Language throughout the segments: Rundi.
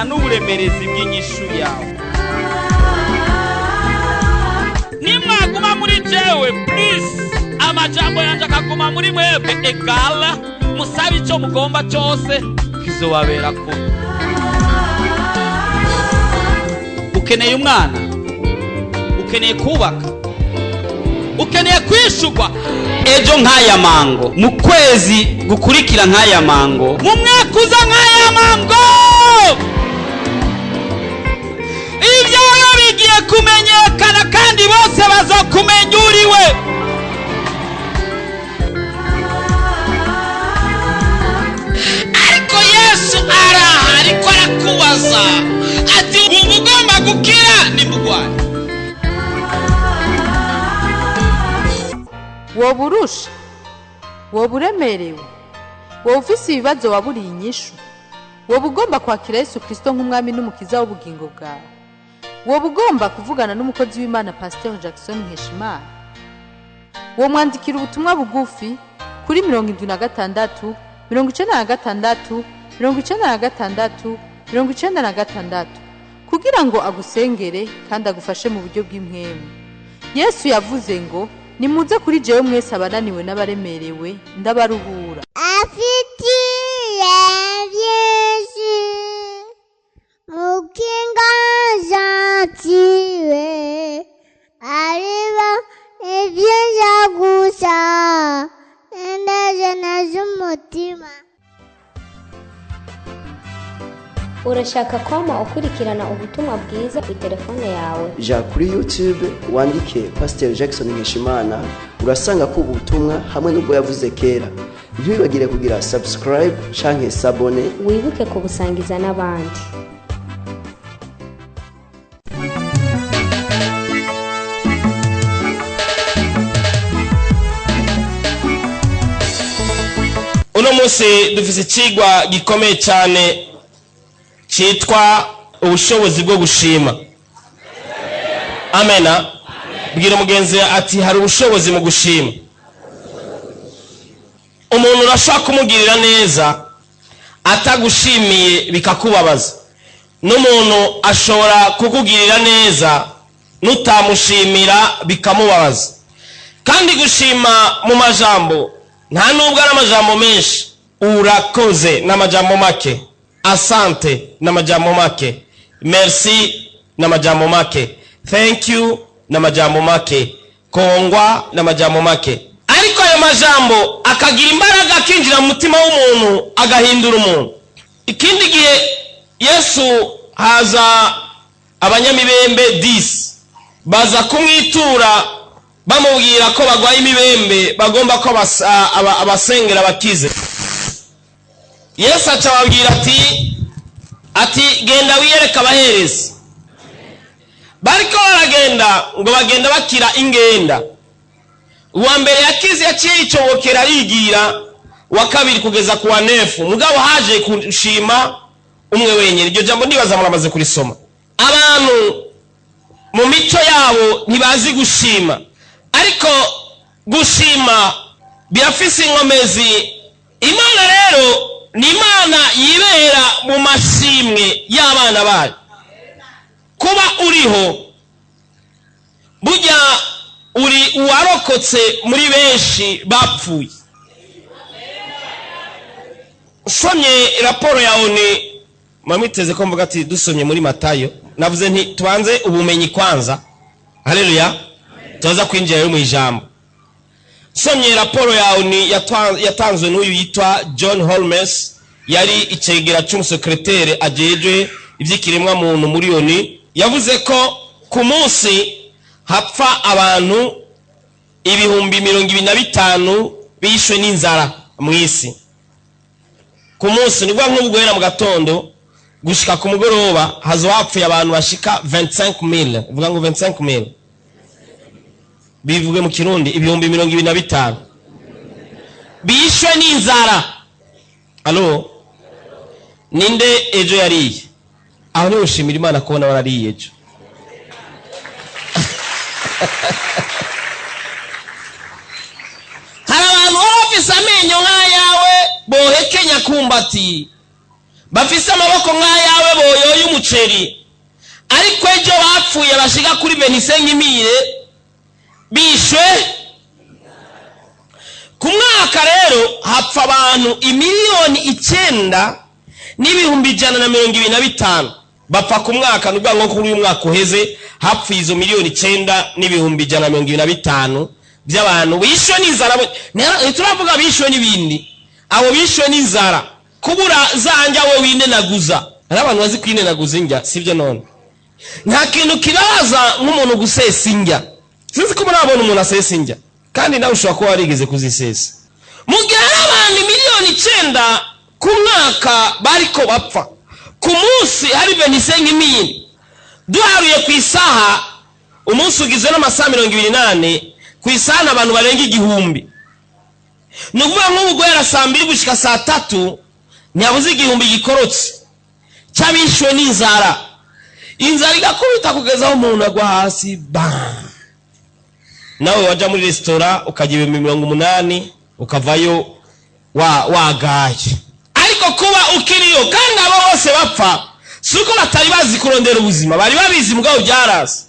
kuvugana n'uburemerezi bw'inyishu yawe. Nimwaguma muri jewe please, amajambo yanje akaguma muri mwebwe egala, musabe icyo mugomba cyose kizobabera ko. Ukeneye umwana, ukeneye kubaka, ukeneye kwishurwa ejo nk'aya mango, mu kwezi gukurikira nk'aya mango, mu mwaka uza nk'aya mango, ibyawe bigiye kumenyekana kandi bose bazokumenya uriwe. Ariko Yesu araha ariko arakubaza ati ubu ugomba gukira nimugwane. woba urusha, woba uremerewe, woba ufise ibibazo waburiye inyishu, woba ugomba kwakira Yesu Kristo nk'umwami n'umukiza w'ubugingo bwawe, woba ugomba kuvugana n'umukozi w'Imana Pasteur Jackson Nkeshimana, wo mwandikira ubutumwa bugufi kuri 76 96 96 96 kugira ngo agusengere kandi agufashe mu buryo bw'impwemu. Yesu yavuze ngo nimuze kuri jewe mwese abananiwe n'abaremerewe ndabaruhura. Afitiye Yesu mukinga zatiwe ariba ibyiza gusa ndaje z'umutima. Urashaka kwama ukurikirana ubutumwa bwiza ku telefone yawe? Ja kuri YouTube wandike Pasteur Jackson Nkeshimana, urasanga ko ubutumwa hamwe n'ubwo yavuze kera. Ntibibagire kugira subscribe canke s'abone, wibuke kubusangiza n'abandi. Uno munsi dufise ikigwa gikomeye cyane cyitwa ubushobozi bwo gushima. Amena. Bwira mugenzi ati hari ubushobozi mu gushima. Umuntu urashaka kumugirira neza atagushimiye bikakubabaza, n'umuntu ashobora kukugirira neza nutamushimira bikamubabaza. Kandi gushima mu majambo nta nubwo ari amajambo menshi. Urakoze n'amajambo make, asante n'amajambo make, merci n'amajambo make, thank you n'amajambo make, kongwa n'amajambo make. Ariko ayo majambo akagira imbaraga akinjira mu mutima w'umuntu agahindura umuntu. Ikindi gihe Yesu haza abanyamibembe 10 baza kumwitura bamubwira ko bagwaye imibembe bagomba ko abasengera bakize. Yesu acababwira ati genda wiyereka abaherezi. Bariko baragenda ngo bagenda bakira ingenda. Uwa mbere yakize yaciye icobokera arigira, wa kabiri kugeza ku wa 9 mugabo haje kushima umwe wenyine. Iryo jambo ndibaza muramaze kurisoma. Abantu mu mico yabo ntibazi gushima, ariko gushima birafise inkomezi. Imana rero ni Imana yibera mu mashimwe y'abana bayo. Kuba uriho burya uri uwarokotse muri benshi bapfuye. Somye raporo ya ONU, mamiteze ko mvuga ati dusomye muri Matayo, navuze nti tubanze ubumenyi kwanza. Haleluya. Tuza kwinjira mu ijambo. Somye raporo ya ONU yatanzwe n'uyu yitwa John Holmes, yari icegera cy'umusekreteri ajeje ivy'ikiremwa muntu muri ONU. Yavuze ko ku munsi hapfa abantu 25,000 bishwe n'inzara mu isi. Ku munsi nibwo nk'ubwera mu gatondo gushika ku mugoroba hazo hapfuye abantu bashika 25,000. Uvuga ngo 25,000 bivuge mu Kirundi 25,000 bishwe n'inzara. Alo, ninde ejo yariye? Aho ni ushimira Imana kubona warariye ejo. Hari abantu bafise amenyo nk'ayawe bohekenya kumbati bafise amaboko nk'ayawe boyoye umuceri, ariko ejo bapfuye bashika kuri 25,000 bishwe. Ku mwaka rero hapfa abantu 9,125,000 bapfa ku mwaka. Nubwo ngo kuri uyu mwaka uheze hapfa izo 9,125,000 by'abantu bishwe n'inzara. Turavuga bishwe n'ibindi, abo bishwe n'inzara, kubura zanja we winenaguza. Ari abantu bazi kwinenaguza injya, sibyo? None nta kintu kibabaza nk'umuntu gusesa injya. Sinzi ko murabona umuntu asesa injya, kandi nawe ushobora kuba warigeze kuzisesa. Mu gihe abantu 9,000,000 ku mwaka bariko bapfa, ku munsi hari 25,000. Duharuye ku isaha, umunsi ugizwe n'amasaha 28, ku isaha abantu barenga 1,000. Nuvuga nk'ubu guhera saa 2 gushika saa 3 ntiyabuze 1,000 gikorotse cyabishwe n'inzara. Inzara igakubita kugezaho umuntu agwa hasi bam. Nawe waja muri restaurant ukagira 80 ukavayo wagaye. Ariko kuba ukiriyo kandi abo bose bapfa, suko batari bazi kurondera ubuzima, bari babizi mugabo byarase.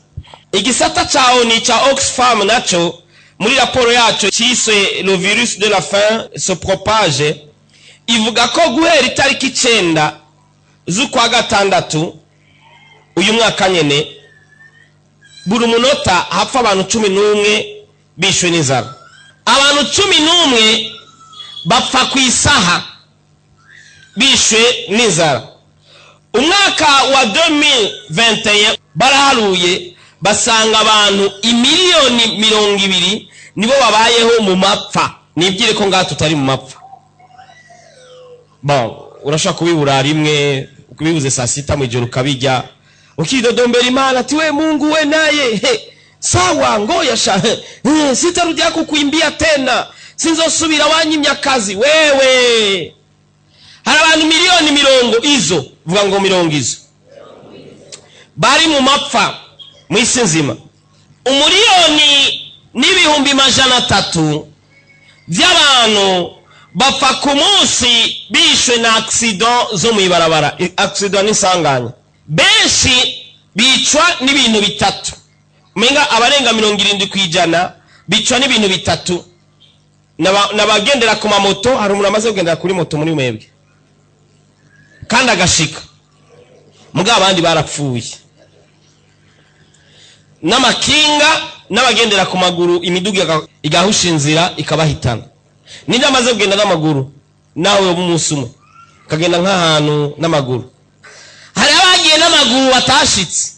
Igisata cyaho ni cha Oxfam naco muri raporo yacu cyiswe le virus de la faim se propage, ivuga ko guhera itariki 9 z'ukwa gatandatu uyu mwaka nyene, buri munota hapfa abantu 11 bishwe n'inzara. Abantu 11 bapfa ku isaha bishwe n'inzara. Umwaka wa 2021 baraharuye basanga abantu 1,020,000 nibo babayeho mu mapfa. Nibyire ko ngaho tutari mu mapfa. Bon, urashaka kubibura rimwe, kubibuze saa 6 mu ijoro kabijya, ukidodombera Imana ati we Mungu we naye sawa ngoya sha sitarudia kukuimbia tena, sinzosubira wanyimya akazi wewe. Hari abantu 1,000,000 izo, vuga ngo 1,000,000 izo bari mu mapfa mu isi nzima. 1,300,000 by'abantu bapfa ku munsi bishwe na accident zo mu ibarabara. Accident ni sanganya. Benshi bicwa n'ibintu bitatu. Menga abarenga 70% bicwa n'ibintu bitatu. Nabagendera ku mamoto, hari umuntu amaze kugendera kuri moto muri mwebwe kandi agashika, mugabo abandi barapfuye. N'amakinga n'abagendera ku maguru, imiduga igahusha inzira ikabahitana. Ninde amaze kugenda n'amaguru nawe umunsi umwe kagenda nk'ahantu n'amaguru? Hari abagiye n'amaguru batashitse.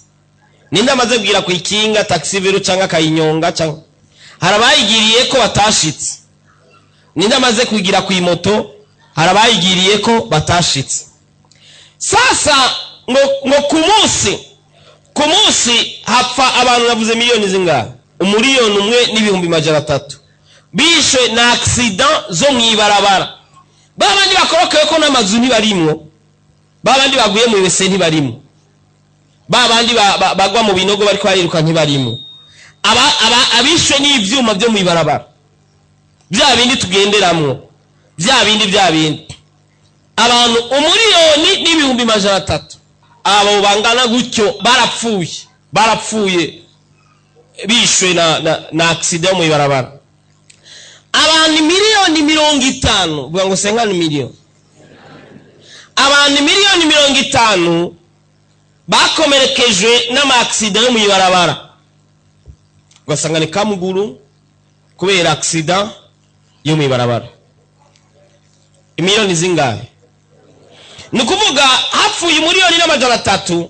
Ninde amaze kugira ku ikinga, taxi vero cyangwa kayinyonga cyangwa? Hari abayigiriye ko batashitse. Ninde amaze kugira ku imoto? Hari abayigiriye ko batashitse. Sasa ngo ku munsi hapfa abantu navuze miliyoni zingahe? 1,1,300,000 bishwe na accident zo mwibarabara. Babandi bakorokewe ko n'amazu ntibarimwo, babandi baguye mu wese ntibarimwo, babandi bagwa mu binogo bari kwayiruka ntibarimwo, abishwe n'ivyuma byo mwibarabara bya bindi tugenderamwo, bya bindi abantu 1,300,000 abo bangana gutyo barapfuye bishwe na accident mu ibarabara. Abantu 1,050,000, vuga ngo 50 miliyoni, abantu 1,050,000 bakomerekejwe n'ama accident mu ibarabara. Ugasanga ni Kamuguru kubera accident yo mu ibarabara. Imiliyoni zingahe? Nukuvuga hapfuye 1,300,000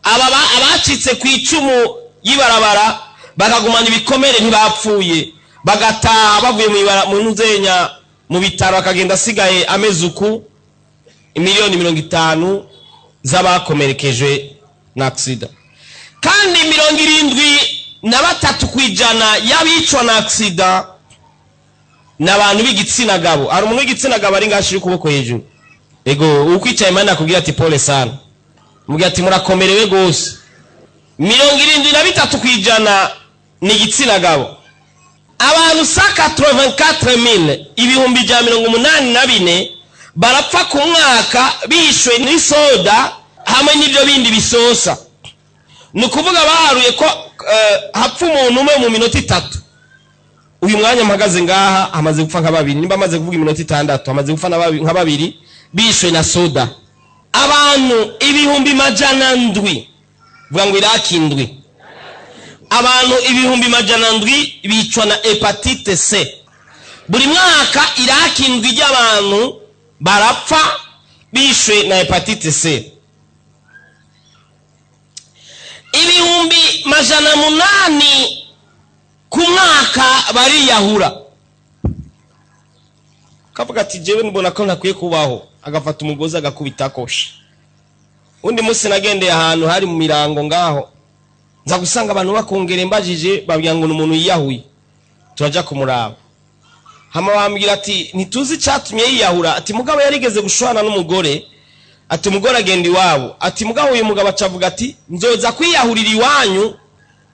abacitse ku icumu yibarabara bakagumana ibikomere ntibapfuye, bagataha bavuye mu nuzenya mu bitaro, akagenda asigaye amezi uku. 1,050,000 z'abakomerekejwe na accident. Kandi 73% y'abicwa na accident n'abantu b'igitsina gabo. Ari umuntu w'igitsina gabo ari ngashira ukuboko hejuru. Ego ukwicaye Imana akubwira ati pole sana, mubwira ati murakomerewe gose. 73% ni igitsina gabo. Abantu 184,000 ibihumbi 184 barapfa ku mwaka bishwe n'isoda hamwe n'ibyo bindi bisosa. Ni ukuvuga baharuye ko hapfa umuntu umwe mu minota 3. Uyu mwanya mpagaze ngaha hamaze gupfa nka 2, nimba amaze kuvuga iminota 6 hamaze gupfa nka 2 bishwe na soda. Abantu ibihumbi majana ndwi, vuga ngo Iraki ndwi, abantu ibihumbi majana ndwi bicwa na hepatite C. Buri mwaka Iraki ndwi y'abantu barapfa bishwe na hepatite C. Ibihumbi majana 8 ku mwaka bariyahura. Kavuga ati jewe mbona ko ntakwiye kubaho, agafata umugozi agakubita kosha. Undi munsi nagendeye ahantu hari mu mirango ngaho, nza gusanga abantu bakongera imbajije babwira ngo umuntu yiyahuye. Turaja kumuraba. Hama bambwira ati ntituzi cyatumye yiyahura. Ati mugabo yarigeze gushwana n'umugore. Ati umugore agenda iwabo. Ati mugabo uyu mugabo acavuga ati nzoza kwiyahurira iwanyu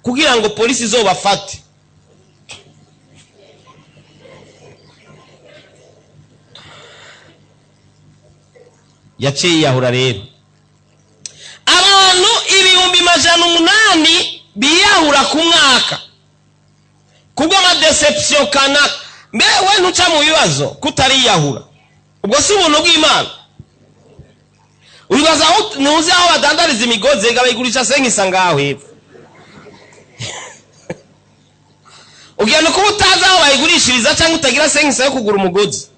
kugira ngo polisi izobafate. Yaciye yiyahura rero. Abantu ibihumbi majana 8 biyahura ku mwaka kubwo ama deception kanaka. Mbe we ntuca mu bibazo kutari yahura, ubwo si ubuntu bw'Imana? Uribaza ntuzi aho badandariza imigozi bayigurisha senkisa ngaho hepfo. Ugenda kuba utazi aho bayigurishiriza cyangwa utagira senkisa yo kugura umugozi.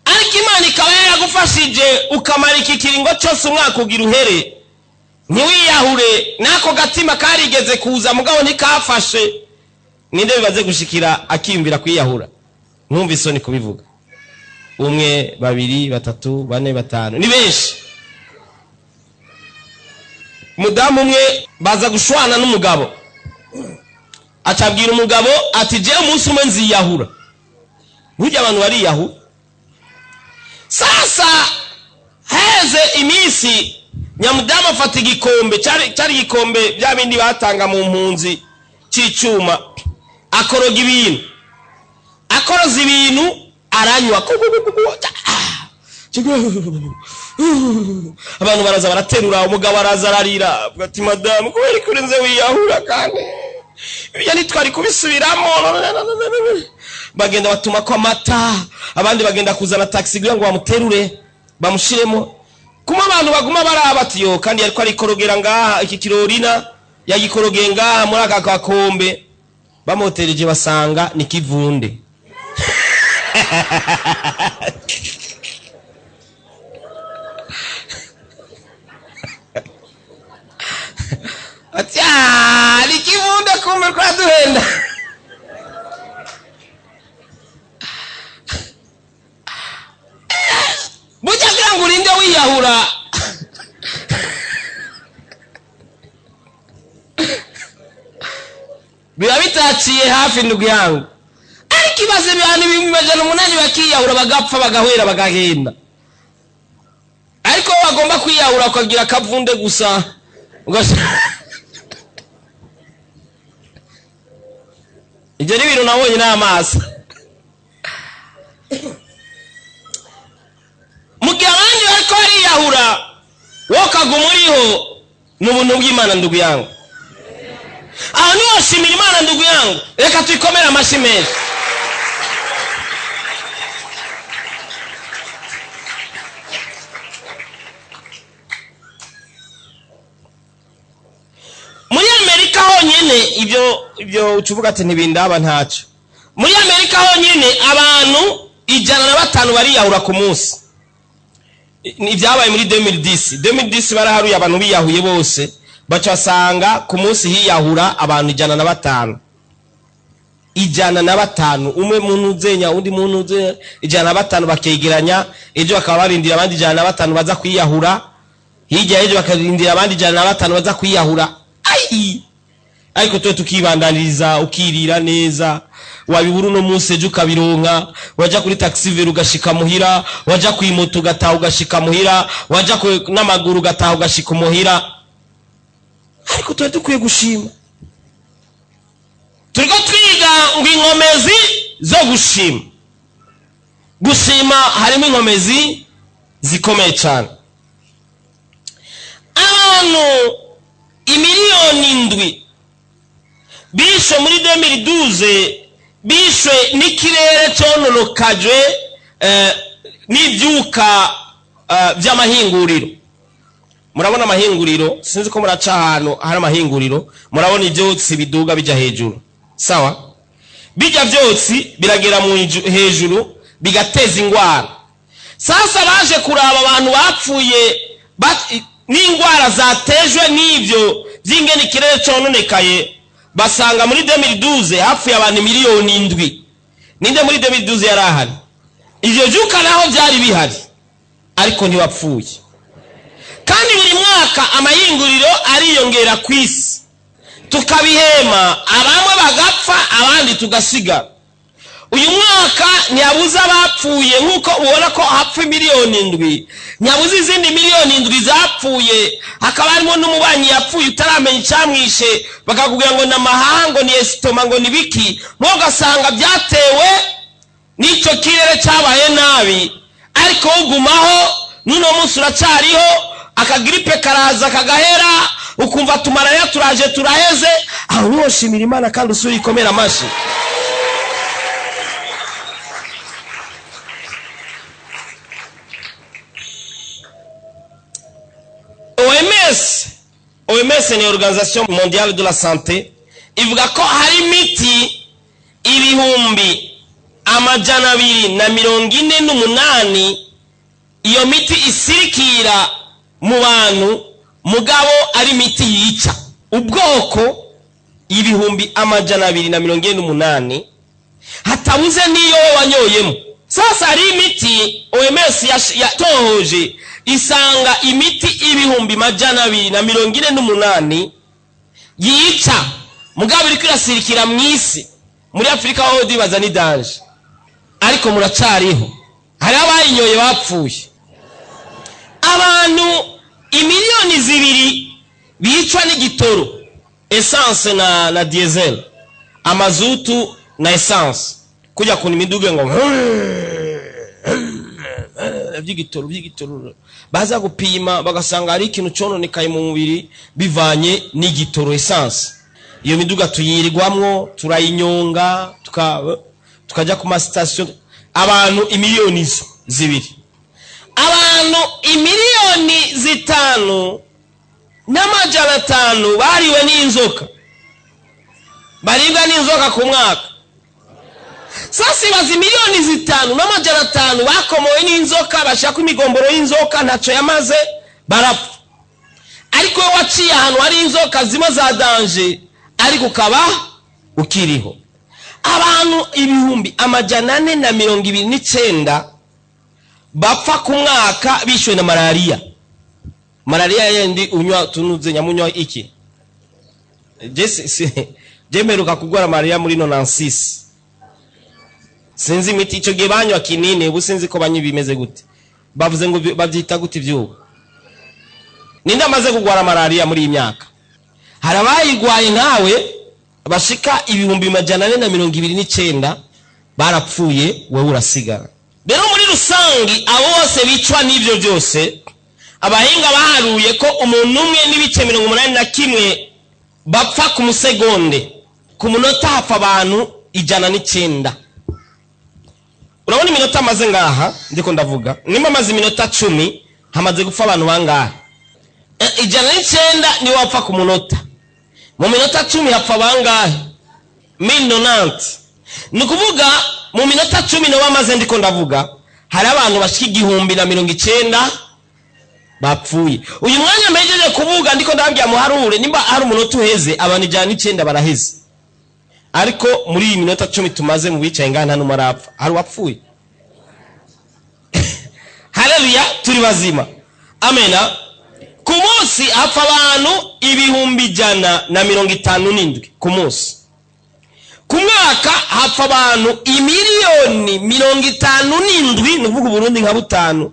Ariko Imana ikaba yaragufashije ukamara iki kiringo cyose umwaka ugira uhere, ntiwiyahure. Nako gatima karigeze kuza mugabo ntikafashe. Ninde bibaze gushikira akimvira kwiyahura? Nkumva isoni kubivuga. 1 2 3 4 5 ni benshi. Mudamu umwe baza gushwana n'umugabo, acabwira umugabo ati je umunsi umwe nziyahura. Burya abantu bariyahura. Sasa heze imisi nyamudamu afata igikombe, cyari igikombe bya bindi batanga mu mpunzi cy'icuma, akoroga ibintu, akoroza ibintu aranywa. Abantu baraza baraterura, umugabo araza ararira ati madamu kubera ko urinze wiyahura kandi yani twari kubisubiramo. Bagenda batuma kwa mata, abandi bagenda kuzana taxi kugira ngo bamuterure bamushiremo. Kuma abantu baguma barabati yo kandi yariko arikorogera ngaha iki kirorina yagikorogeye ngaha muri aka kakombe, bamotereje basanga ni kivunde. Ati ni kivunde kumbe kwa duhenda. Buja kugira ngo urinde wiyahura. Biba bitaciye hafi ndugu yangu. Ariko ibaze abantu 800 bakiyahura bagapfa bagahwera bagahenda. Ariko bagomba kwiyahura ukagira akavunde gusa. Ibyo ni ibintu nabonye n'amaso. Mugihe abandi bariko bariyahura wowe ukaguma uriho, ni ubuntu bw'Imana ndugu yangu. Aho ni washimira Imana ndugu yangu. Reka tuyikomere amashyi menshi. Muri Amerika honyine ibyo ucuvuga ati ntibindaba ntacyo. Muri Amerika honyine abantu 105 bariyahura ku munsi. Ibyabaye muri 2010 baraharuye abantu biyahuye bose, baca basanga ku munsi hiyahura abantu 105. 105, umwe muntu uzenya undi muntu uze 105 bakegeranya, ejo bakaba barindira abandi 105 baza kwiyahura, hirya ejo bakarindira abandi 105 baza kwiyahura. Ariko twe tukibandaniriza ukirira neza, wabibura no munsi ejo ukabironka, waja kuri taxi vero ugashika muhira, waja ku imoto gataha ugashika muhira, waja n'amaguru gataha ugashika muhira. Ariko twe dukwiye gushima. Turiko twiga ngo inkomezi zo gushima. gushima harimo inkomezi zikomeye cyane. Abantu imiliyoni 7 bishwe muri 2012 bishwe n'ikirere cyononokajwe n'ibyuka by'amahinguriro. Murabona amahinguriro, sinzi ko muraca ahantu hari amahinguriro, murabona ibyotsi biduga bijya hejuru, sawa? Bijya byotsi biragera mu hejuru bigateza ingwara. Sasa baje kuraba abantu bapfuye n'ingwara zatejwe n'ibyo by'ingene ikirere cyononekaye, basanga muri 2012 hapfuye abantu miliyoni 7. Ninde muri 2012 yari ahari? Ivyo byuka naho byari bihari ariko ntibapfuye. Kandi buri mwaka amahinguriro ariyongera ku isi, tukabihema, abamwe bagapfa abandi tugasigara. Uyu mwaka ntiyabuze abapfuye nk'uko ubona ko hapfa miliyoni 7, ntiyabuze izindi miliyoni 7 zapfuye. Hakaba harimo n'umubanyi yapfuye utaramenya icyamwishe, bakakubwira ngo n'amahanga, ngo ni esitoma, ngo ni biki, mugasanga byatewe n'icyo kirere cyabaye nabi. Ariko ugumaho n'uno munsi uracariho, akagripe karaza kagahera, ukumva tumaraya turaje turaheze, aho woshimira Imana kandi usuri ikomera amashi. OMS ni Organisation Mondiale de la Santé, ivuga ko hari imiti 248 iyo miti isirikira mu bantu, mugabo ari imiti yica ubwoko 248 hatabuze niyo wanyoyemo. Sasa hari imiti OMS yatohoje isanga imiti 248 yica, mugabo iri kwirasirikira mu isi. Muri Afrika ho dibaza ni danger, ariko muracariho, hari abayinyoye bapfuye. Abantu imiliyoni 2 bicwa n'igitoro, essence na diesel, amazutu na essence, kujya kuna imiduga ngo by'igitoro baza gupima bagasanga ari ikintu cyononekaye mu mubiri bivanye n'igitoro, essence. Iyo miduga tuyirirwamwo, turayinyonga, tukajya ku ma station. Abantu imiliyoni 2, abantu imiliyoni 5,500 bariwe n'inzoka, baribwa n'inzoka ku mwaka. Sasa ibaza imiliyoni 5,500 bakomowe n'inzoka, bashaka imigomboro y'inzoka ntacyo yamaze, barapfa. Ariko waciye ahantu hari inzoka zimwe za danger, ariko ukaba ukiriho. Abantu 429 bapfa ku mwaka bishwe na malaria. Malaria yendi unywa tunuze nyamunywa iki? Jemeruka kugwara malaria muri 96. Sinzi imiti icyo gihe banywa kinini, ubu sinzi ko banyi bimeze gute. Bavuze ngo babyita gute ibyubu. Ninde amaze kugwara malaria muri iyi myaka? Harabayigwaye nkawe bashika 429 barapfuye, wowe urasigara. Rero muri rusangi abo bose bicwa n'ibyo byose, abahinga baharuye ko umuntu umwe n'ibice 81 bapfa ku musegonde, ku munota hapfa abantu 109. Urabona iminota amaze ngaha ndiko ndavuga, nimba amaze iminota 10 hamaze gupfa abantu bangahe? 109 ni wapfa ku munota. Mu minota 10 hapfa bangahe? 1090. Nukuvuga mu minota 10 no bamaze ndiko ndavuga, hari abantu bashika 190 bapfuye. Uyu mwanya mejeje kuvuga ndiko ndababwira muharure nimba hari umunota uheze, abantu 109 baraheze. Ariko muri iyi minota 10 tumaze mu bicaye ngana n'umarapfa, hari wapfuye. Haleluya, turi bazima. Amena. Ku munsi hapfa abantu 157 ku munsi. Ku mwaka hapfa abantu 1,057,000, nuvuga Burundi nka 5.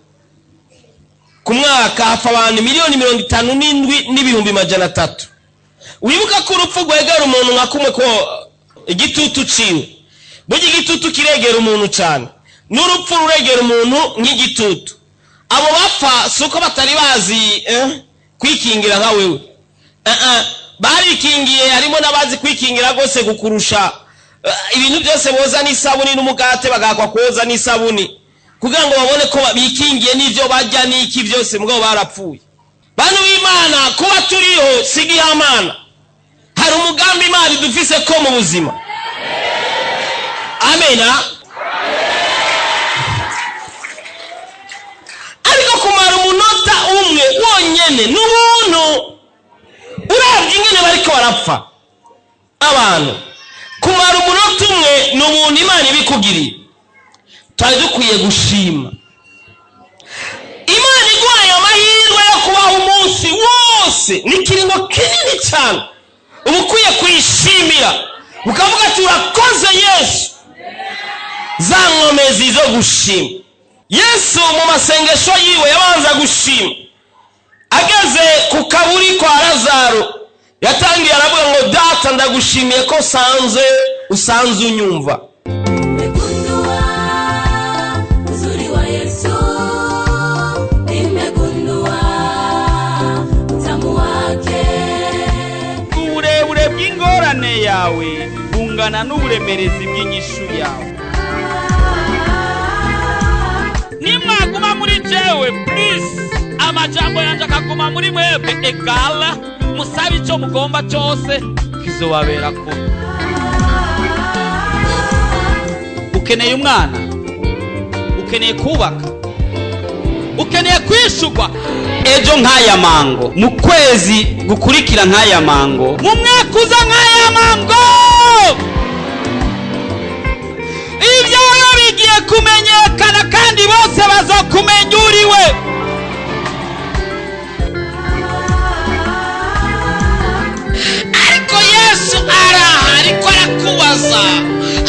Ku mwaka hapfa abantu 1,057,300. Wibuka ko urupfu rwegera umuntu nka kumwe ko igitutu ciwe. Burya igitutu kiregera umuntu cyane. n'urupfu ruregera umuntu nk'igitutu. Abo bapfa suko batari bazi kwikingira nka wewe. Barikingiye, harimo n'abazi kwikingira gose gukurusha. Ibintu byose boza n'isabuni n'umugate bagakwa koza n'isabuni kugira ngo babone ko bikingiye n'ivyo bajya n'iki byose mugabo barapfuye. Bantu b'Imana, kuba turiho sigi y'Imana. Hari umugambi Imana dufise ko mu buzima. Amena. Ariko kumara umunota umwe wonyene n'ubuntu uravye ingene bariko barapfa abantu. Kumara umunota umwe n'ubuntu Imana ibikugiriye. Twari dukwiye gushima. Imana iguhaye amahirwe yo kubaho umunsi wose n'ikiringo kinini cyane. Uba ukwiye kuyishimira ukavuga ati urakoze Yesu. Za nkomezi zo gushima. Yesu mu masengesho yiwe yabanza gushima. Ageze ku kaburi kwa Lazaro yatangiye aravuga ngo data ndagushimiye ko usanze unyumva. Uburebure bw'ingorane yawe bungana n'uburemerezi bw'inyishu yawe. Nimwaguma muri jewe please, amajambo yanje akaguma muri mwebwe egala, musabe icyo mugomba cyose kizobabera ko. Ukeneye umwana, ukeneye kubaka, ukeneye kwishugwa ejo nk'aya mango, mu kwezi gukurikira nk'aya mango, mu mwaka uza nk'aya mango. Ibyawe bigiye kumenyekana kandi bose bazokumenya uriwe. Ariko Yesu araha ariko arakubaza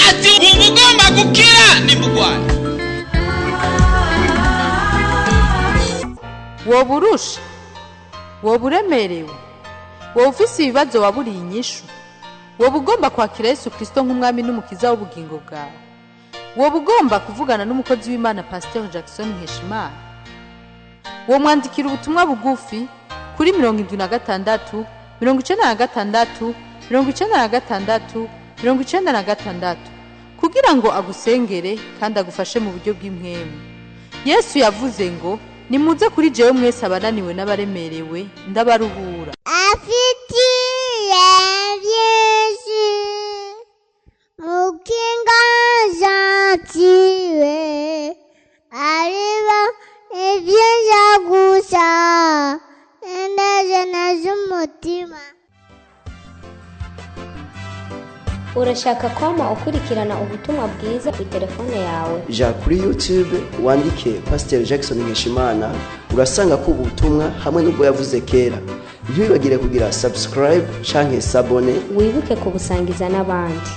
ati ubu ugomba gukira nimugwane. woba urusha, woba uremerewe, woba ufise ibibazo waburiye inyishu, woba ugomba kwakira Yesu Kristo nk'umwami n'umukiza w'ubugingo bwawe, woba ugomba kuvugana n'umukozi w'Imana Pasteur Jackson Nkeshimana, wo mwandikira ubutumwa bugufi kuri 76 96 96 96 kugira ngo agusengere kandi agufashe mu buryo bw'impwemu. Yesu yavuze ngo nimuze kuri jewe mwese abananiwe n'abaremerewe ndabaruhura. Afitiye Yesu mukinga zatiwe ariba ibyiza gusa endeze z'umutima. Urashaka kwama ukurikirana ubutumwa bwiza kuri telefone yawe? Ja kuri YouTube wandike Pasteur Jackson Nkeshimana urasanga ko ubutumwa hamwe n'ubwo yavuze kera. Ntibibagire kugira subscribe canke s'abone. Wibuke kubusangiza n'abandi.